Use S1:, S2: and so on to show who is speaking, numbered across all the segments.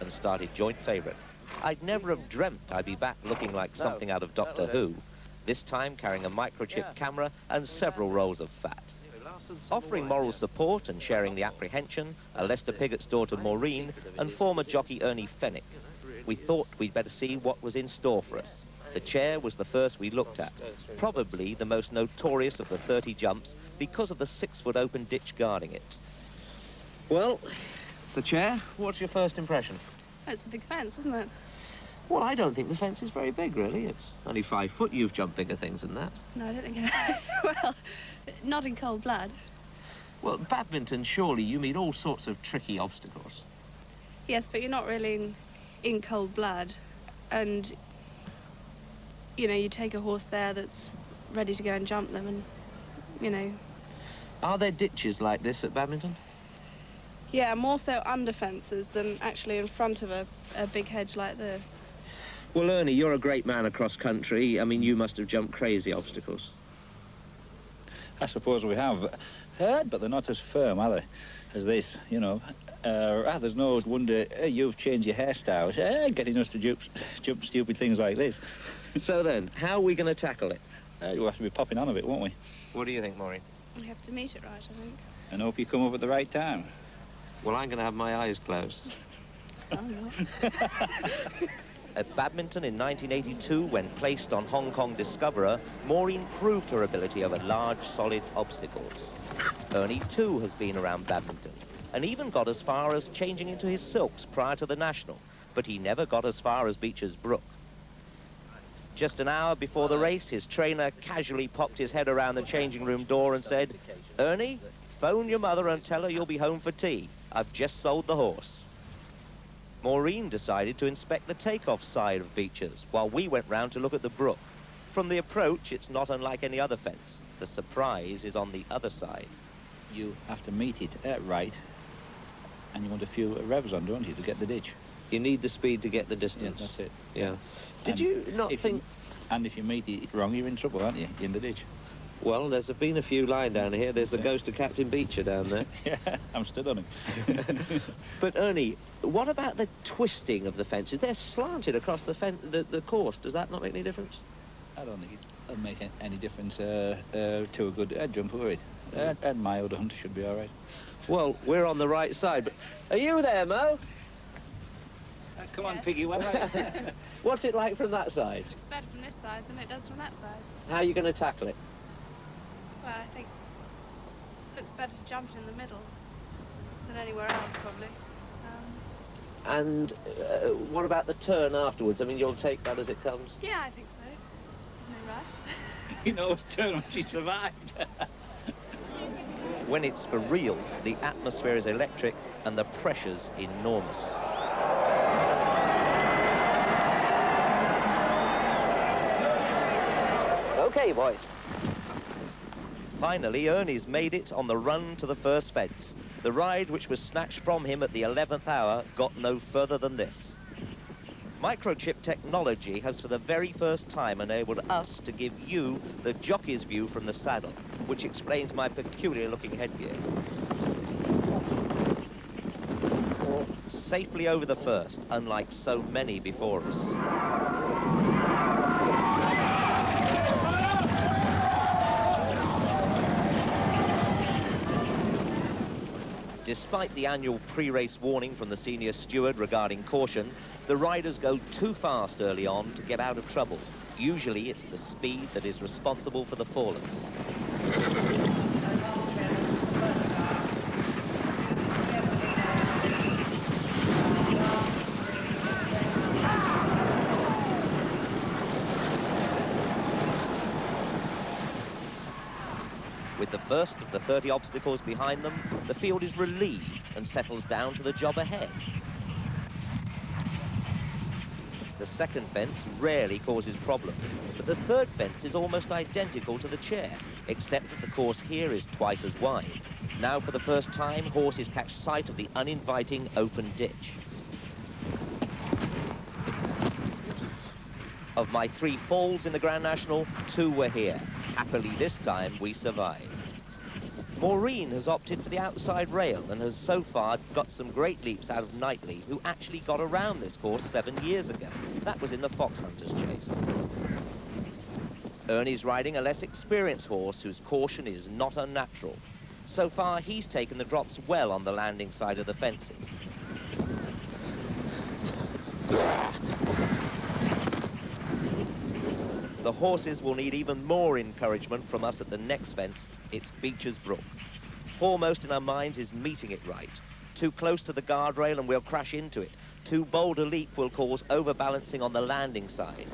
S1: and started joint favourite. I'd never have dreamt I'd be back looking like something out of Doctor Who, this time carrying a microchip camera and several rolls of fat. Offering moral support and sharing the apprehension are Lester Piggott's daughter Maureen and former jockey Ernie Fenwick. We thought we'd better see what was in store for us. The chair was the first we looked at, probably the most notorious of the 30 jumps because of the 6-foot open ditch guarding it. Well, the chair, what's your first impression?
S2: It's a big fence, isn't it?
S1: Well, I don't think the fence is very big, really. It's only 5 foot. You've jumped bigger things than that.
S2: No, I don't think I... Well, not in cold blood.
S1: Well, badminton, surely you meet all sorts of tricky obstacles.
S2: Yes, but you're not really in cold blood. And, you know, you take a horse there that's ready to go and jump them and, you know...
S1: Are there ditches like this at badminton?
S2: Yeah, more so under fences than actually in front of a big hedge like this.
S1: Well, Ernie, you're a great man across country. I mean, you must have jumped crazy obstacles.
S3: I suppose we have, but they're not as firm, are they, as this, you know. There's no wonder you've changed your hairstyle, getting us to jump stupid things like this.
S1: So then, how are we going to tackle it?
S3: We'll have to be popping on a bit, won't we?
S1: What do you think, Maureen?
S2: We have to meet it right, I think.
S3: And hope you come up at the right time.
S1: Well, I'm going to have my eyes closed.
S2: I'm not.
S1: At badminton in 1982, when placed on Hong Kong Discoverer, Maureen proved her ability over large, solid obstacles. Ernie, too, has been around badminton, and even got as far as changing into his silks prior to the National, but he never got as far as Beecher's Brook. Just an hour before the race, his trainer casually popped his head around the changing room door and said, "Ernie, phone your mother and tell her you'll be home for tea. I've just sold the horse." Maureen decided to inspect the takeoff side of Beecher's while we went round to look at the brook. From the approach, it's not unlike any other fence. The surprise is on the other side.
S3: You have to meet it right, and you want a few revs on, don't you, to get the ditch?
S1: You need the speed to get the distance.
S3: Yeah, that's it.
S1: Yeah. Did you not think...
S3: And if you meet it wrong, you're in trouble, aren't you, in the ditch?
S1: Well, there's been a few lying down here. There's the ghost of Captain Beecher down there.
S3: Yeah, I'm stood on him.
S1: But, Ernie, what about the twisting of the fences? They're slanted across the course. Does that not make any difference?
S3: I don't think it'll make any difference to a good jumper, will it? And my old hunter should be all right.
S1: Well, we're on the right side. But are you there, Mo?
S3: Come on,
S2: Yes.
S3: Piggy.
S1: What's it like from that side?
S2: It's better from this side than it does from that side.
S1: How are you going to tackle it?
S2: Well, I think it looks better to jump it in the middle than anywhere else, probably.
S1: And what about the turn afterwards? I mean, you'll take that as it comes?
S2: Yeah, I think so. There's no rush.
S3: You know, it's turn when she survived.
S1: When it's for real, the atmosphere is electric and the pressure's enormous. Okay, boys. Finally, Ernie's made it on the run to the first fence. The ride, which was snatched from him at the 11th hour, got no further than this. Microchip technology has for the very first time enabled us to give you the jockey's view from the saddle, which explains my peculiar-looking headgear. Safely over the first, unlike so many before us. Despite the annual pre-race warning from the senior steward regarding caution, the riders go too fast early on to get out of trouble. Usually it's the speed that is responsible for the fallers. With the first of the 30 obstacles behind them, the field is relieved and settles down to the job ahead. The second fence rarely causes problems, but the third fence is almost identical to the chair, except that the course here is twice as wide. Now, for the first time, horses catch sight of the uninviting open ditch. Of my 3 falls in the Grand National, 2 were here. Happily, this time, we survived. Maureen has opted for the outside rail and has so far got some great leaps out of Knightley, who actually got around this course 7 years ago. That was in the Fox Hunters Chase. Ernie's riding a less experienced horse whose caution is not unnatural. So far, he's taken the drops well on the landing side of the fences. The horses will need even more encouragement from us at the next fence. It's Beecher's Brook. Foremost in our minds is meeting it right. Too close to the guardrail and we'll crash into it. Too bold a leap will cause overbalancing on the landing side.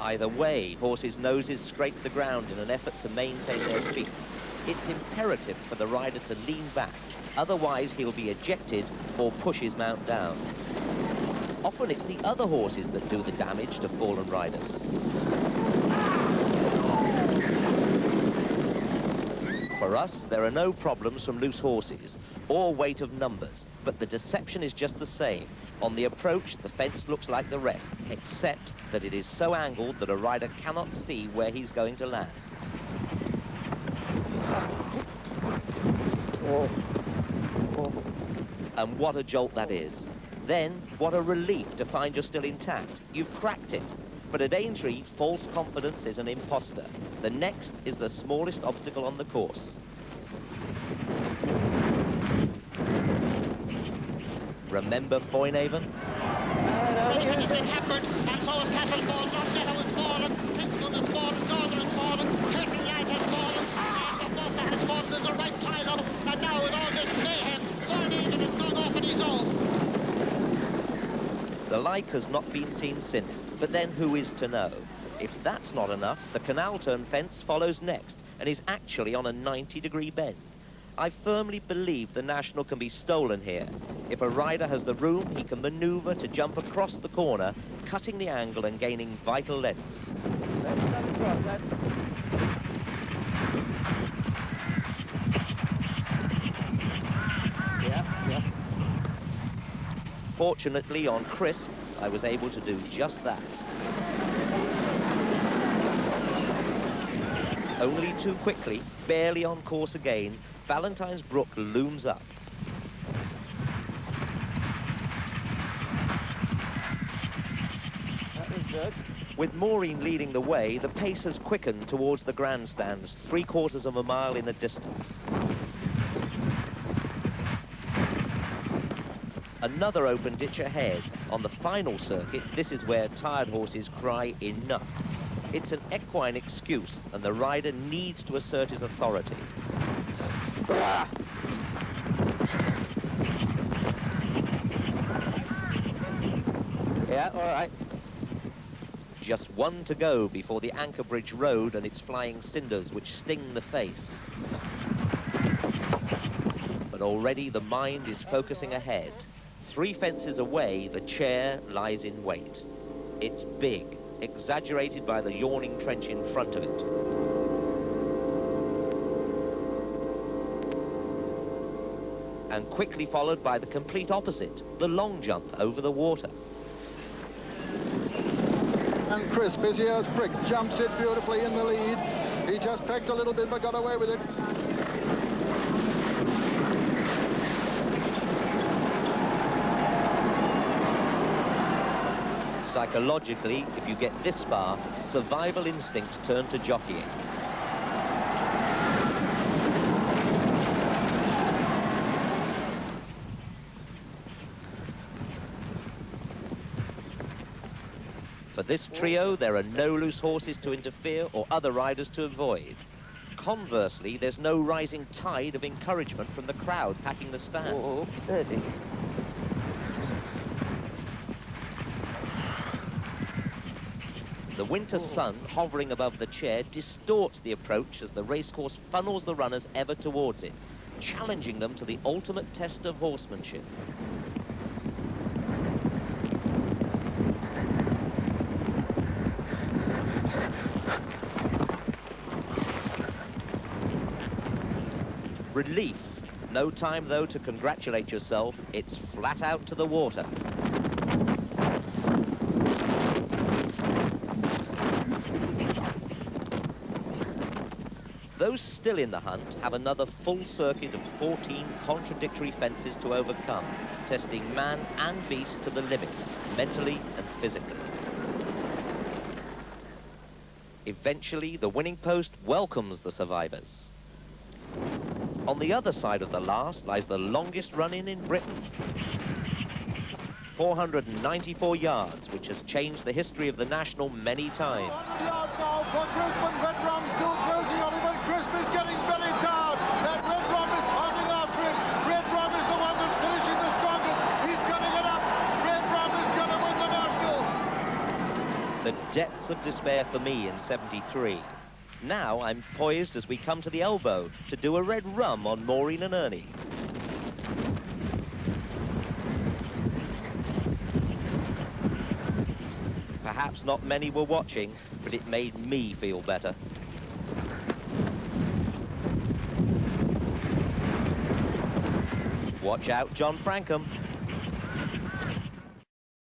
S1: Either way, horses' noses scrape the ground in an effort to maintain their feet. It's imperative for the rider to lean back, otherwise he'll be ejected or push his mount down. Often it's the other horses that do the damage to fallen riders. For us, there are no problems from loose horses or weight of numbers, but the deception is just the same. On the approach, the fence looks like the rest, except that it is so angled that a rider cannot see where he's going to land. And what a jolt that is. Then, what a relief to find you're still intact. You've cracked it. But at Aintree, false confidence is an imposter. The next is the smallest obstacle on the course. Remember Foynhaven?
S4: Everything has been hampered, and so is Castleford. Rossetta has fallen, Principal has fallen, Northern has fallen, Curtin Lad has fallen, Master Foster has fallen. There's a right pile up, and now with all this mayhem, Foynhaven has gone off on his own.
S1: The like has not been seen since, but then who is to know? If that's not enough, the canal turn fence follows next and is actually on a 90-degree bend. I firmly believe the National can be stolen here. If a rider has the room, he can maneuver to jump across the corner, cutting the angle and gaining vital lengths.
S5: Let's stand across that. Yeah, yes.
S1: Fortunately, on crisp, I was able to do just that. Only too quickly, barely on course again, Valentine's Brook looms up.
S5: That was good.
S1: With Maureen leading the way, the pace has quickened towards the grandstands, 3/4 of a mile in the distance. Another open ditch ahead. On the final circuit, this is where tired horses cry enough. It's an equine excuse, and the rider needs to assert his authority.
S5: Yeah, all right.
S1: Just one to go before the Anchor Bridge Road and its flying cinders which sting the face. But already the mind is focusing ahead. 3 fences away, the chair lies in wait. It's big, exaggerated by the yawning trench in front of it. And quickly followed by the complete opposite, the long jump over the water.
S6: And Crisp, busy as brick, jumps it beautifully in the lead. He just pecked a little bit but got away with it.
S1: Psychologically, if you get this far, survival instincts turn to jockeying. For this trio, there are no loose horses to interfere or other riders to avoid. Conversely, there's no rising tide of encouragement from the crowd packing the stands.
S5: Oh, steady.
S1: The winter sun hovering above the chair distorts the approach as the racecourse funnels the runners ever towards it, challenging them to the ultimate test of horsemanship. Relief. No time, though, to congratulate yourself. It's flat out to the water. Those still in the hunt have another full circuit of 14 contradictory fences to overcome, testing man and beast to the limit, mentally and physically. Eventually, the winning post welcomes the survivors. On the other side of the last lies the longest run-in in Britain. 494 yards, which has changed the history of the National many times.
S6: 100 yards now for Crisp, and Red Rum still closing on him, and Crisp is getting very tired. That Red Rum is pounding after him. Red Rum is the one that's finishing the strongest. He's cutting it up. Red Rum is going to win the National.
S1: The depths of despair for me in 73. Now I'm poised as we come to the elbow to do a Red Rum on Maureen and Ernie. Perhaps not many were watching, but it made me feel better. Watch out, John Frankham.